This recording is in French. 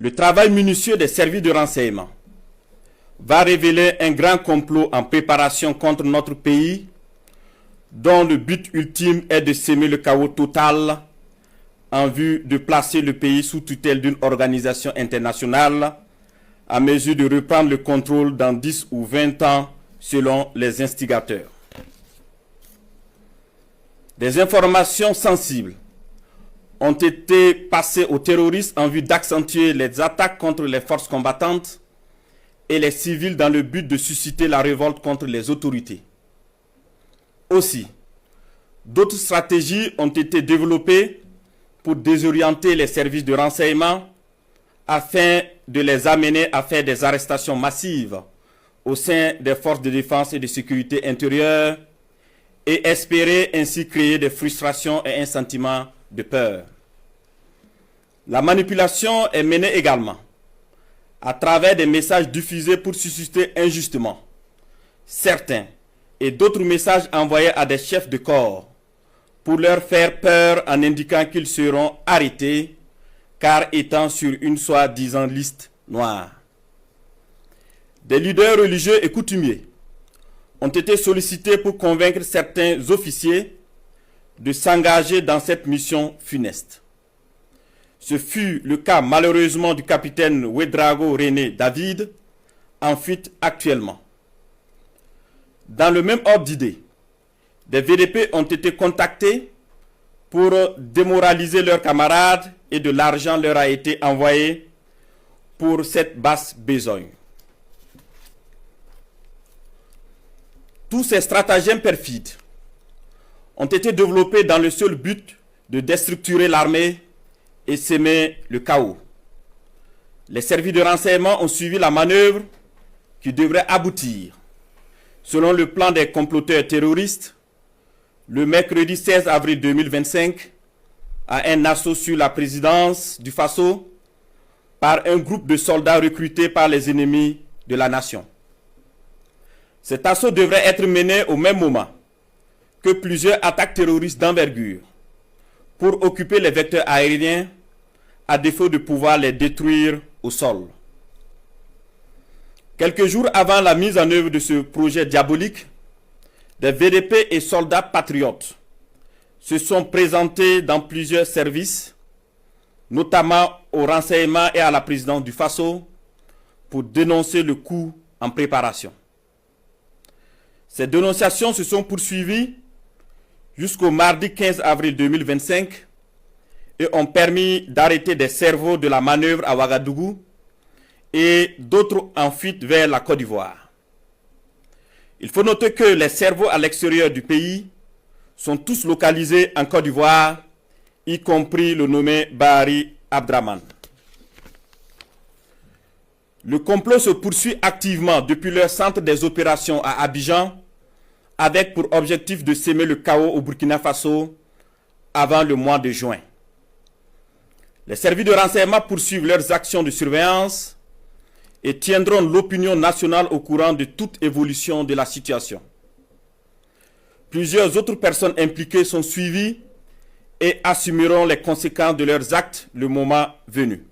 Le travail minutieux des services de renseignement va révéler un grand complot en préparation contre notre pays, dont le but ultime est de semer le chaos total en vue de placer le pays sous tutelle d'une organisation internationale à mesure de reprendre le contrôle dans 10 ou 20 ans selon les instigateurs. Des informations sensibles ont été passées aux terroristes en vue d'accentuer les attaques contre les forces combattantes et les civils dans le but de susciter la révolte contre les autorités. Aussi, d'autres stratégies ont été développées pour désorienter les services de renseignement afin de les amener à faire des arrestations massives au sein des forces de défense et de sécurité intérieure et espérer ainsi créer des frustrations et un sentiment de peur. La manipulation est menée également à travers des messages diffusés pour susciter injustement certains et d'autres messages envoyés à des chefs de corps pour leur faire peur en indiquant qu'ils seront arrêtés car étant sur une soi-disant liste noire. Des leaders religieux et coutumiers ont été sollicités pour convaincre certains officiers de s'engager dans cette mission funeste. Ce fut le cas malheureusement du capitaine Ouédraogo René David, en fuite actuellement. Dans le même ordre d'idée, des VDP ont été contactés pour démoraliser leurs camarades et de l'argent leur a été envoyé pour cette basse besogne. Tous ces stratagèmes perfides ont été développés dans le seul but de déstructurer l'armée et semer le chaos. Les services de renseignement ont suivi la manœuvre qui devrait aboutir, selon le plan des comploteurs terroristes, le mercredi 16 avril 2025, à un assaut sur la présidence du Faso par un groupe de soldats recrutés par les ennemis de la nation. Cet assaut devrait être mené au même moment que plusieurs attaques terroristes d'envergure pour occuper les vecteurs aériens à défaut de pouvoir les détruire au sol. Quelques jours avant la mise en œuvre de ce projet diabolique, des VDP et soldats patriotes se sont présentés dans plusieurs services, notamment au renseignement et à la présidence du Faso, pour dénoncer le coup en préparation. Ces dénonciations se sont poursuivies jusqu'au mardi 15 avril 2025 et ont permis d'arrêter des cerveaux de la manœuvre à Ouagadougou et d'autres en fuite vers la Côte d'Ivoire. Il faut noter que les cerveaux à l'extérieur du pays sont tous localisés en Côte d'Ivoire, y compris le nommé Bahari Abdraman. Le complot se poursuit activement depuis leur centre des opérations à Abidjan, avec pour objectif de semer le chaos au Burkina Faso avant le mois de juin. Les services de renseignement poursuivent leurs actions de surveillance et tiendront l'opinion nationale au courant de toute évolution de la situation. Plusieurs autres personnes impliquées sont suivies et assumeront les conséquences de leurs actes le moment venu.